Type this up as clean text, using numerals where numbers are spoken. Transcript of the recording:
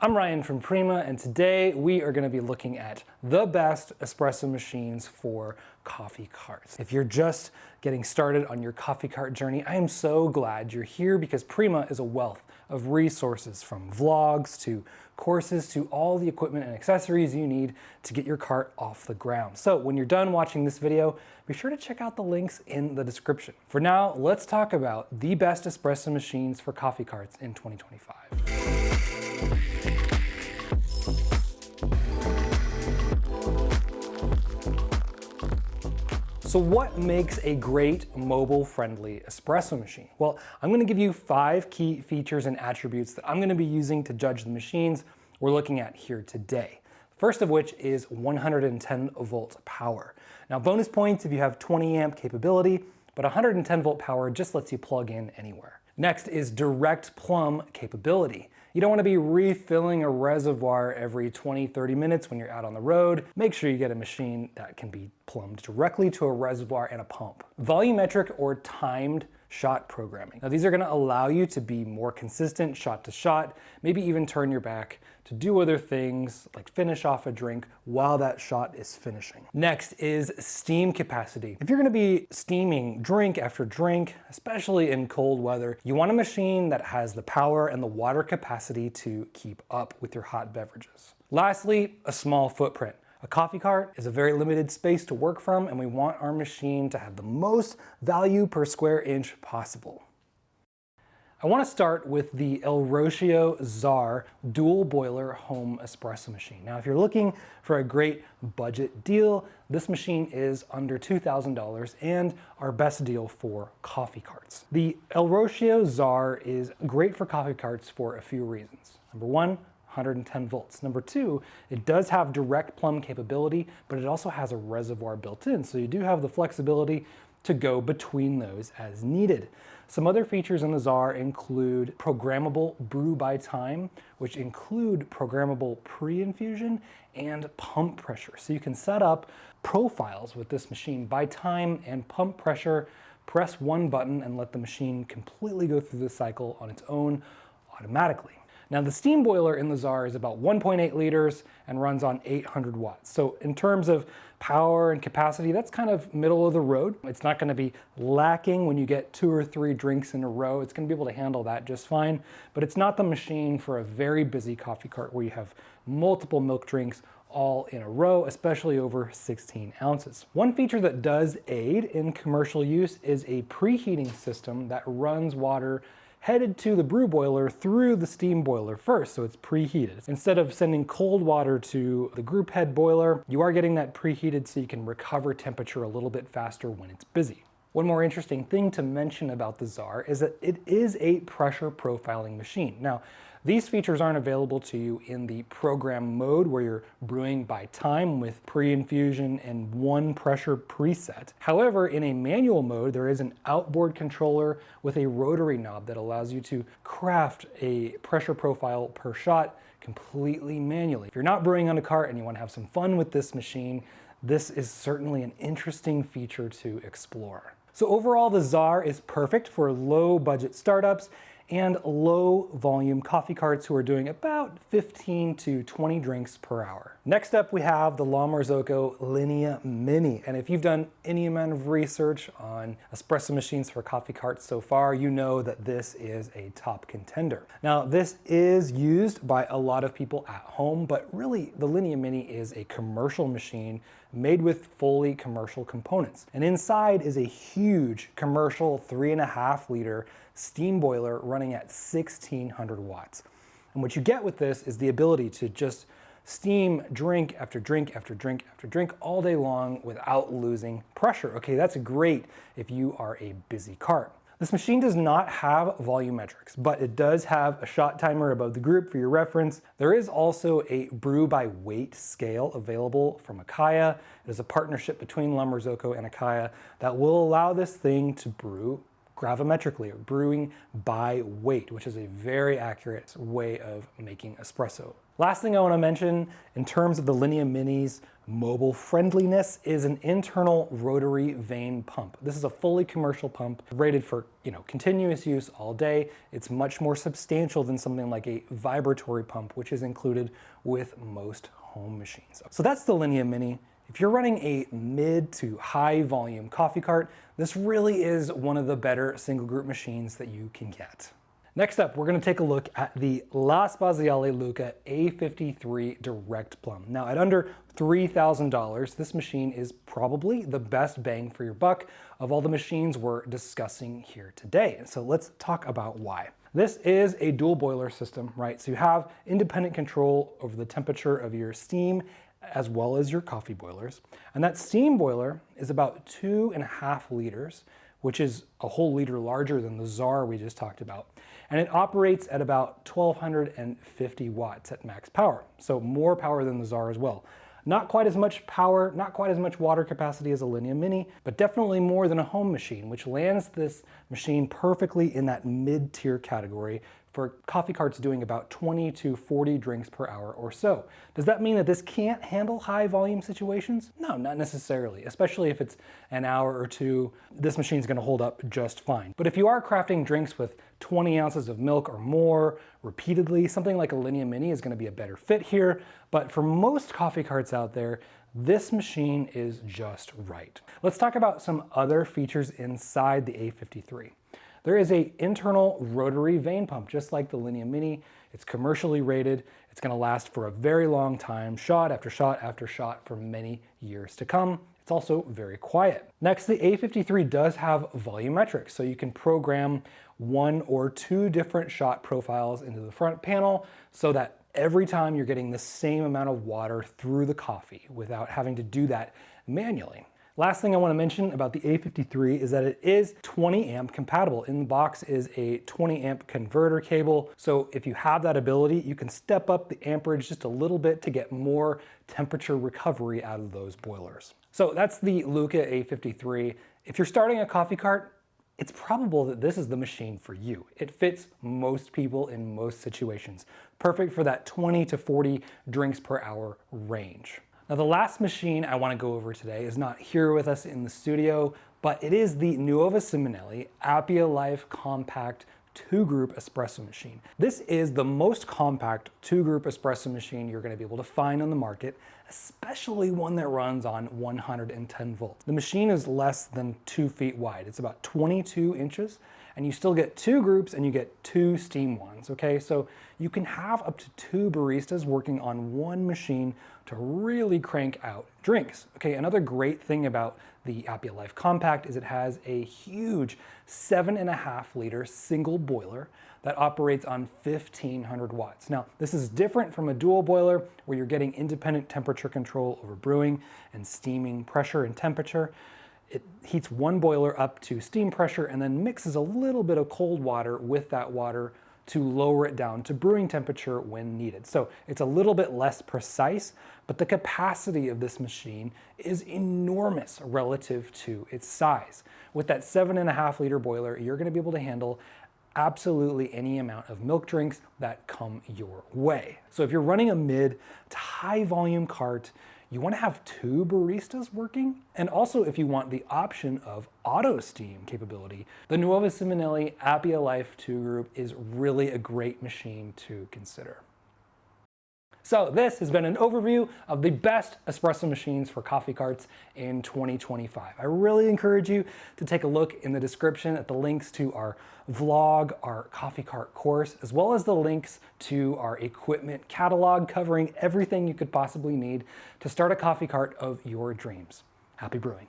I'm Ryan from Prima, and today we are going to be looking at the best espresso machines for coffee carts. If you're just getting started on your coffee cart journey, I am so glad you're here because Prima is a wealth of resources, from vlogs to courses to all the equipment and accessories you need to get your cart off the ground. So when you're done watching this video, be sure to check out the links in the description. For now, let's talk about the best espresso machines for coffee carts in 2025. So what makes a great mobile-friendly espresso machine? Well, I'm going to give you 5 key features and attributes that I'm going to be using to judge the machines we're looking at here today. First of which is 110 volt power. Now, bonus points if you have 20 amp capability, but 110 volt power just lets you plug in anywhere. Next is direct plumb capability. You don't want to be refilling a reservoir every 20-30 minutes when you're out on the road. Make sure you get a machine that can be plumbed directly to a reservoir and a pump. Volumetric or timed shot programming. Now these are going to allow you to be more consistent shot to shot, maybe even turn your back to do other things like finish off a drink while that shot is finishing. Next is steam capacity. If you're going to be steaming drink after drink, especially in cold weather, you want a machine that has the power and the water capacity to keep up with your hot beverages. Lastly, a small footprint. A coffee cart is a very limited space to work from, and we want our machine to have the most value per square inch possible. I want to start with the Rocio Zarre dual boiler home espresso machine. Now, if you're looking for a great budget deal, this machine is under $2,000 and our best deal for coffee carts. The Rocio Zarre is great for coffee carts for a few reasons. Number one, 110 volts. Number two, it does have direct plumb capability, but it also has a reservoir built in, so you do have the flexibility to go between those as needed. Some other features in the Zarre include programmable brew by time, which include programmable pre-infusion and pump pressure. So you can set up profiles with this machine by time and pump pressure. Press one button and let the machine completely go through the cycle on its own automatically. Now the steam boiler in the Zarre is about 1.8 liters and runs on 800 watts. So in terms of power and capacity, that's kind of middle of the road. It's not going to be lacking when you get 2 or 3 drinks in a row. It's going to be able to handle that just fine, but it's not the machine for a very busy coffee cart where you have multiple milk drinks all in a row, especially over 16 ounces. One feature that does aid in commercial use is a preheating system that runs water headed to the brew boiler through the steam boiler first, so it's preheated. Instead of sending cold water to the group head boiler, you are getting that preheated so you can recover temperature a little bit faster when it's busy. One more interesting thing to mention about the Zarre is that it is a pressure profiling machine. Now, these features aren't available to you in the program mode where you're brewing by time with pre-infusion and one pressure preset. However, in a manual mode, there is an outboard controller with a rotary knob that allows you to craft a pressure profile per shot completely manually. If you're not brewing on a cart and you want to have some fun with this machine, this is certainly an interesting feature to explore. So overall, the Zarre is perfect for low budget startups and low volume coffee carts who are doing about 15 to 20 drinks per hour. Next up, we have the Marzocco Linea Mini. And if you've done any amount of research on espresso machines for coffee carts so far, you know that this is a top contender. Now, this is used by a lot of people at home, but really the Linea Mini is a commercial machine made with fully commercial components. And inside is a huge commercial 3.5 liter steam boiler running at 1600 watts. And what you get with this is the ability to just steam drink after drink after drink after drink all day long without losing pressure. Okay, that's great if you are a busy cart. This machine does not have volumetrics, but it does have a shot timer above the group for your reference. There is also a brew by weight scale available from Appia. It is a partnership between La Marzocco and Appia that will allow this thing to brew gravimetrically, or brewing by weight, which is a very accurate way of making espresso. Last thing I want to mention in terms of the Linea Mini's mobile friendliness is an internal rotary vane pump. This is a fully commercial pump rated for, continuous use all day. It's much more substantial than something like a vibratory pump, which is included with most home machines. So that's the Linea Mini. If you're running a mid to high volume coffee cart, this really is one of the better single group machines that you can get. Next up, we're going to take a look at the Spaziale LUCCA A53 Direct Plumb. Now, at under $3,000, this machine is probably the best bang for your buck of all the machines we're discussing here today. So let's talk about why. This is a dual boiler system, right? So you have independent control over the temperature of your steam as well as your coffee boilers. And that steam boiler is about 2.5 liters, which is a whole liter larger than the Zarre we just talked about. And it operates at about 1250 watts at max power. So more power than the Zarre as well. Not quite as much power, not quite as much water capacity as a Linea Mini, but definitely more than a home machine, which lands this machine perfectly in that mid-tier category for coffee carts doing about 20 to 40 drinks per hour or so. Does that mean that this can't handle high volume situations? No, not necessarily, especially if it's an hour or two. This machine's gonna hold up just fine. But if you are crafting drinks with 20 ounces of milk or more repeatedly, something like a Linea Mini is gonna be a better fit here. But for most coffee carts out there, this machine is just right. Let's talk about some other features inside the A53. There is an internal rotary vane pump, just like the Linea Mini. It's commercially rated. It's gonna last for a very long time, shot after shot after shot for many years to come. It's also very quiet. Next, the A53 does have volumetrics, so you can program 1 or 2 different shot profiles into the front panel so that every time you're getting the same amount of water through the coffee without having to do that manually. Last thing I want to mention about the A53 is that it is 20 amp compatible. In the box is a 20 amp converter cable. So if you have that ability, you can step up the amperage just a little bit to get more temperature recovery out of those boilers. So that's the LUCCA A53. If you're starting a coffee cart, it's probable that this is the machine for you. It fits most people in most situations. Perfect for that 20 to 40 drinks per hour range. Now, the last machine I want to go over today is not here with us in the studio, but it is the Nuova Simonelli Appia Life Compact 2-group espresso machine. This is the most compact 2-group espresso machine you're going to be able to find on the market, especially one that runs on 110 volts. The machine is less than 2 feet wide. It's about 22 inches, and you still get 2 groups and you get 2 steam ones, okay? So you can have up to 2 baristas working on one machine to really crank out drinks. Okay, another great thing about the Appia Life Compact is it has a huge 7.5 liter single boiler that operates on 1500 watts. Now, this is different from a dual boiler where you're getting independent temperature control over brewing and steaming pressure and temperature. It heats one boiler up to steam pressure and then mixes a little bit of cold water with that water to lower it down to brewing temperature when needed. So it's a little bit less precise, but the capacity of this machine is enormous relative to its size. With that 7.5 liter boiler, you're gonna be able to handle absolutely any amount of milk drinks that come your way. So if you're running a mid to high volume cart, you want to have 2 baristas working, and also if you want the option of auto steam capability, the Nuova Simonelli Appia Life 2 Group is really a great machine to consider. So this has been an overview of the best espresso machines for coffee carts in 2025. I really encourage you to take a look in the description at the links to our vlog, our coffee cart course, as well as the links to our equipment catalog covering everything you could possibly need to start a coffee cart of your dreams. Happy brewing.